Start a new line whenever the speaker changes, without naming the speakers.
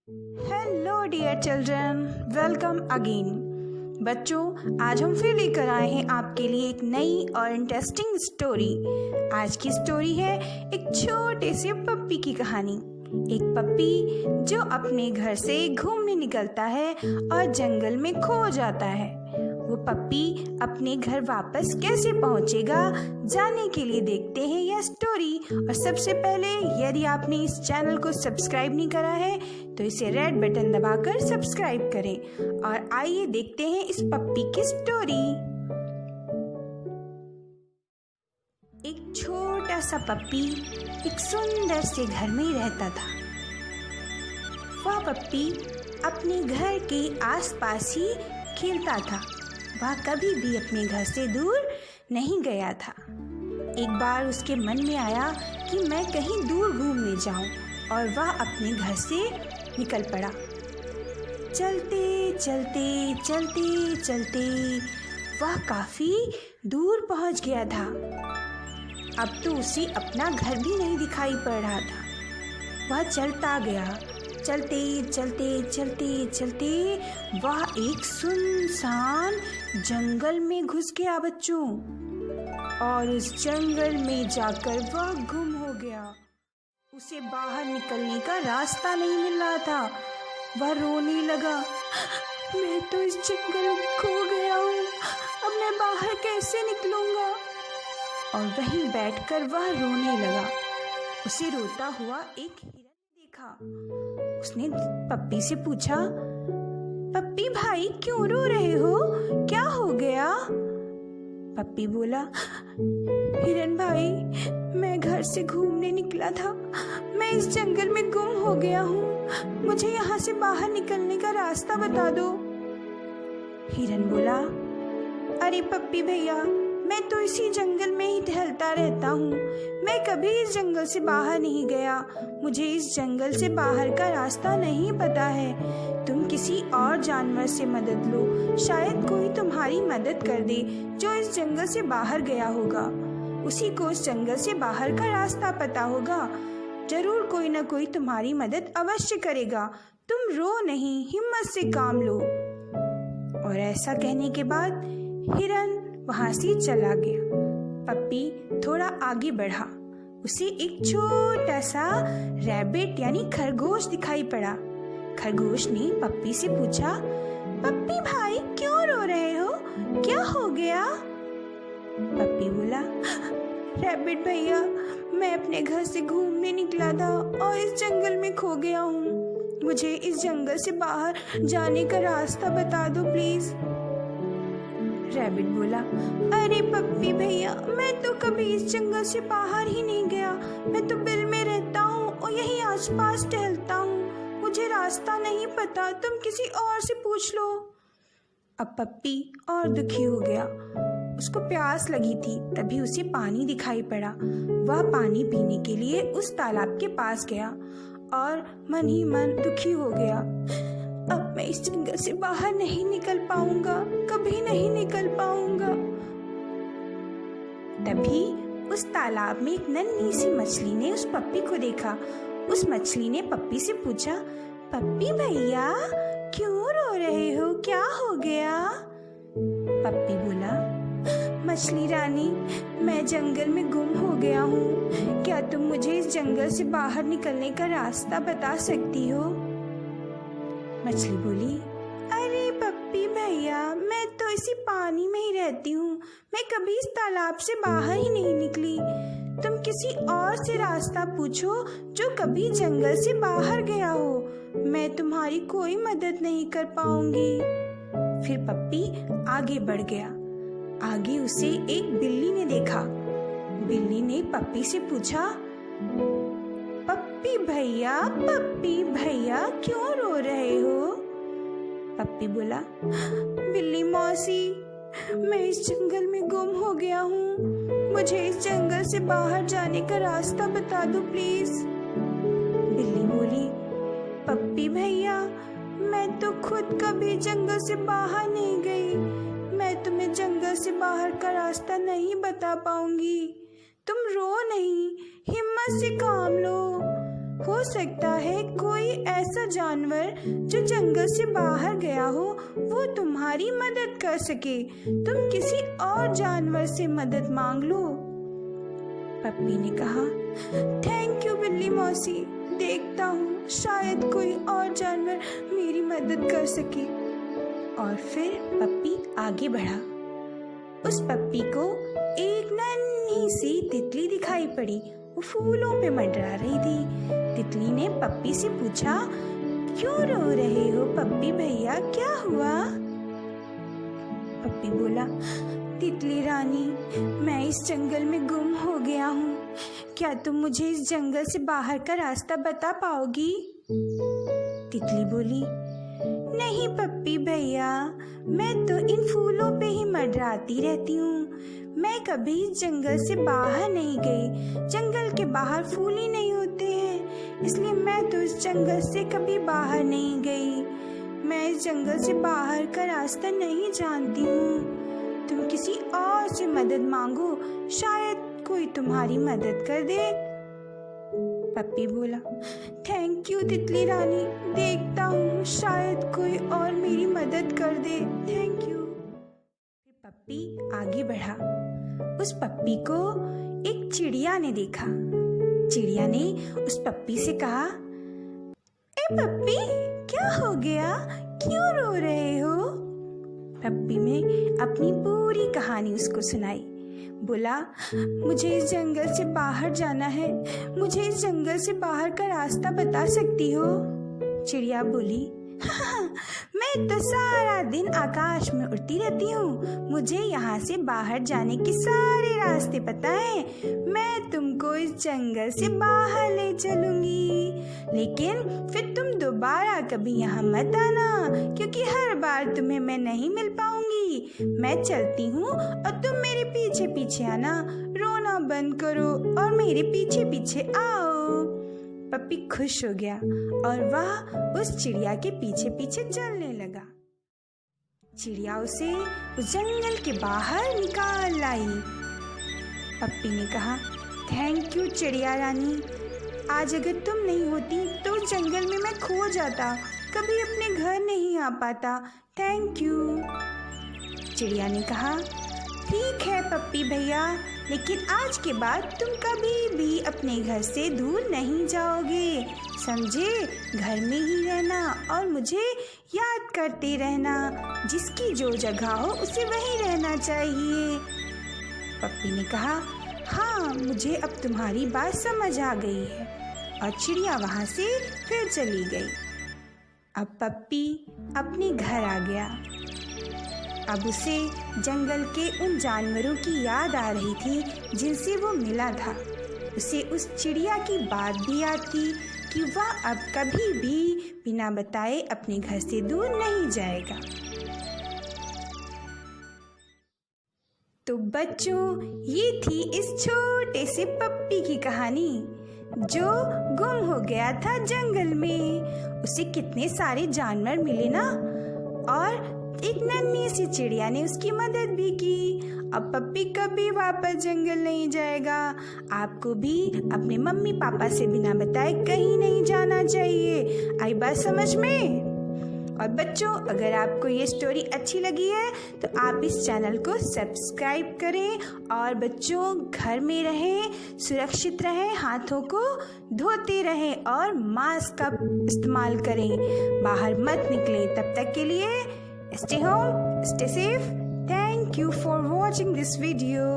Hello dear children, welcome again. बच्चों, आज हम फिर लेकर आए हैं आपके लिए एक नई और इंटरेस्टिंग स्टोरी। आज की स्टोरी है एक छोटे से पप्पी की कहानी। एक पप्पी जो अपने घर से घूमने निकलता है और जंगल में खो जाता है। वो पप्पी अपने घर वापस कैसे पहुंचेगा, जानने के लिए देखते हैं यह स्टोरी। और सबसे पहले, यदि आपने इस चैनल को सब्सक्राइब नहीं करा है तो इसे रेड बटन दबाकर सब्सक्राइब करें। और आइए देखते हैं इस पप्पी की स्टोरी। एक छोटा सा पप्पी एक सुंदर से घर में रहता था। वह पप्पी अपने घर के आसपास ही खेलता था। वह कभी भी अपने घर से दूर नहीं गया था। एक बार उसके मन में आया कि मैं कहीं दूर घूमने जाऊं, और वह अपने घर से निकल पड़ा। चलते चलते चलते चलते वह काफी दूर पहुंच गया था। अब तो उसे अपना घर भी नहीं दिखाई पड़ रहा था। वह चलता गया। चलते चलते चलते चलते वह एक सुनसान जंगल में घुस गया बच्चों। और उस जंगल में जाकर वह गुम हो गया। उसे बाहर निकलने का रास्ता नहीं मिल रहा था। वह रोने लगा, मैं तो इस जंगल में खो गया हूँ, अब मैं बाहर कैसे निकलूंगा। और वहीं बैठकर वह रोने लगा। उसे रोता हुआ एक हिरन देखा। उसने पप्पी से पूछा, पप्पी भाई क्यों रो रहे हो, क्या हो गया। पप्पी बोला, हिरन भाई, मैं घर से घूमने निकला था, मैं इस जंगल में गुम हो गया हूँ, मुझे यहाँ से बाहर निकलने का रास्ता बता दो। हिरन बोला, अरे पप्पी भैया, मैं तो इसी जंगल में ही टहलता रहता हूँ, मैं कभी इस जंगल से बाहर नहीं गया, मुझे इस जंगल से बाहर का रास्ता नहीं पता है। तुम किसी और जानवर से मदद लो, शायद कोई तुम्हारी मदद कर दे जो इस जंगल से बाहर गया होगा। उसी को इस जंगल से बाहर का रास्ता पता होगा। जरूर कोई न कोई तुम्हारी मदद अवश्य करेगा। तुम रो नहीं, हिम्मत से काम लो। और ऐसा कहने के बाद हिरन वहां से चला गया। पप्पी थोड़ा आगे बढ़ा। उसे एक छोटा सा रैबिट यानी खरगोश दिखाई पड़ा। खरगोश ने पप्पी से पूछा, पप्पी भाई क्यों रो रहे हो, क्या हो गया। पप्पी बोला, रैबिट भैया, मैं अपने घर से घूमने निकला था और इस जंगल में खो गया हूँ, मुझे इस जंगल से बाहर जाने का रास्ता बता दो प्लीज। रैबिट बोला, अरे पप्पी भैया, मैं तो कभी इस जंगल से बाहर ही नहीं गया, मैं तो बिल में रहता हूँ और यही आसपास टहलता हूँ, मुझे रास्ता नहीं पता, तुम किसी और से पूछ लो। अब पप्पी और दुखी हो गया। उसको प्यास लगी थी, तभी उसे पानी दिखाई पड़ा। वह पानी पीने के लिए उस तालाब के पास गया और मन ही मन दुखी हो गया। अब मैं इस जंगल से बाहर नहीं निकल पाऊंगा, कभी नहीं निकल पाऊंगा। तभी उस तालाब में एक नन्ही सी मछली ने उस पप्पी को देखा। उस मछली ने पप्पी से पूछा, पप्पी भैया क्यों रो रहे हो, क्या हो गया। पप्पी बोला, मछली रानी, मैं जंगल में गुम हो गया हूँ, क्या तुम मुझे इस जंगल से बाहर निकलने का रास्ता बता सकती हो। मछली बोली, अरे पप्पी भैया, मैं तो इसी पानी में ही रहती हूँ, मैं कभी इस तालाब से बाहर ही नहीं निकली, तुम किसी और से रास्ता पूछो जो कभी जंगल से बाहर गया हो, मैं तुम्हारी कोई मदद नहीं कर पाऊंगी। फिर पप्पी आगे बढ़ गया। आगे उसे एक बिल्ली ने देखा। बिल्ली ने पप्पी से पूछा, पप्पी भैया क्यों रो रहे हो। पप्पी बोला, बिल्ली मौसी, मैं इस जंगल में गुम हो गया हूँ, मुझे इस जंगल से बाहर जाने का रास्ता बता दो प्लीज। बिल्ली बोली, पप्पी भैया, मैं तो खुद कभी जंगल से बाहर नहीं गई, मैं तुम्हें जंगल से बाहर का रास्ता नहीं बता पाऊंगी, तुम रो नहीं, हिम्मत से काम लो। हो सकता है कोई ऐसा जानवर जो जंगल से बाहर गया हो वो तुम्हारी मदद कर सके। तुम किसी और जानवर से मदद मांग लो। पप्पी ने कहा, थैंक यू बिल्ली मौसी, देखता हूँ शायद कोई और जानवर मेरी मदद कर सके। और फिर पप्पी आगे बढ़ा। उस पप्पी को एक नन्ही सी तितली दिखाई पड़ी। वो फूलों पे मंडरा रही थी। तितली ने पप्पी से पूछा, क्यों रो रहे हो पप्पी भैया, क्या हुआ? पप्पी बोला, तितली रानी, मैं इस जंगल में गुम हो गया हूँ। क्या तुम मुझे इस जंगल से बाहर का रास्ता बता पाओगी? तितली बोली, नहीं पप्पी भैया, मैं तो इन फूलों पे ही मंडराती रहती हूँ। मैं कभी जंगल से बाहर नहीं गई। जंगल के बाहर फूल ही नहीं होते हैं, इसलिए मैं तो इस जंगल से कभी बाहर नहीं गई। मैं इस जंगल से बाहर का रास्ता नहीं जानती हूँ। तुम किसी और से मदद मांगो, शायद कोई तुम्हारी मदद कर दे। पप्पी बोला, थैंक यू तितली रानी, देखता हूँ शायद कोई और मेरी मदद कर दे, थैंक यू। पप्पी आगे बढ़ा। उस पप्पी को एक चिड़िया ने देखा। चिड़िया ने उस पप्पी से कहा, ए पप्पी, क्या हो गया, क्यों रो रहे हो? पप्पी ने अपनी पूरी कहानी उसको सुनाई। बोला, मुझे इस जंगल से बाहर जाना है, मुझे इस जंगल से बाहर का रास्ता बता सकती हो? चिड़िया बोली, हाँ, मैं तो सारा दिन आकाश में उड़ती रहती हूँ, मुझे यहाँ से बाहर जाने के सारे रास्ते पता है। मैं तुमको इस जंगल से बाहर ले चलूंगी, लेकिन फिर तुम दोबारा कभी यहाँ मत आना, क्योंकि हर बार तुम्हें मैं नहीं मिल पाऊंगी। मैं चलती हूँ और तुम मेरे पीछे पीछे आना, रोना बंद करो और मेरे पीछे पीछे आओ। पप्पी खुश हो गया और वह उस चिड़िया के पीछे पीछे चलने लगा। चिड़िया उसे उस जंगल के बाहर निकाल लाई। पप्पी ने कहा, थैंक यू चिड़िया रानी, आज अगर तुम नहीं होती तो उस जंगल में मैं खो जाता, कभी अपने घर नहीं आ पाता, थैंक यू। चिड़िया ने कहा, ठीक है पप्पी भैया, लेकिन आज के बाद तुम कभी भी अपने घर से दूर नहीं जाओगे, समझे? घर में ही रहना और मुझे याद करते रहना, जिसकी जो जगह हो उसे वहीं रहना चाहिए। पप्पी ने कहा, हाँ, मुझे अब तुम्हारी बात समझ आ गई है। और चिड़िया वहाँ से फिर चली गई। अब पप्पी अपने घर आ गया। अब उसे जंगल के उन जानवरों की याद आ रही थी जिनसे वो मिला था। उसे उस चिड़िया की बात भी याद थी कि वह अब कभी भी बिना बताए अपने घर से दूर नहीं जाएगा। तो बच्चों, ये थी इस छोटे से पप्पी की कहानी जो गुम हो गया था जंगल में। उसे कितने सारे जानवर मिले ना, और एक नन्ही सी चिड़िया ने उसकी मदद भी की। अब पप्पी कभी वापस जंगल नहीं जाएगा। आपको भी अपने मम्मी पापा से बिना बताए कहीं नहीं जाना चाहिए। आई बात समझ में? और बच्चों, अगर आपको ये स्टोरी अच्छी लगी है तो आप इस चैनल को सब्सक्राइब करें। और बच्चों, घर में रहें, सुरक्षित रहें, हाथों को धोते रहें और मास्क का इस्तेमाल करें। बाहर मत निकलें। तब तक के लिए stay home, stay safe. Thank you for watching this video.